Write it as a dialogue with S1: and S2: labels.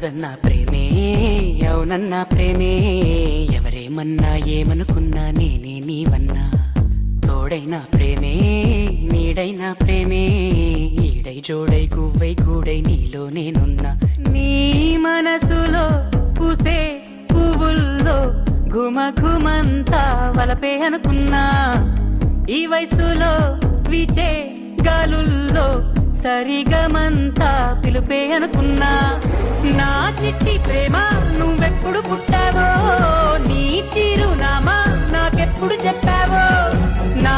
S1: కాదన్నా ప్రేమే అవునన్నా ప్రేమే ఎవరేమన్నా ఏమనుకున్నా నేనే నీవన్నా తోడైనా ప్రేమే నీడైనా ప్రేమే ఈడై జోడై గువ్వై గూడై నీలో నేనున్నా నీ మనసులో పూసే పువ్వుల్లో ఘుమ ఘుమంతా వలపే అనుకున్నా ఈ వయసులో విచే గాలుల్లో సరిగమంతా పిలుపే అనుకున్నా నా చిట్టి ప్రేమ నువ్వెప్పుడు పుట్టావో నీ చిరునామా నాకెప్పుడు చెప్పావో నా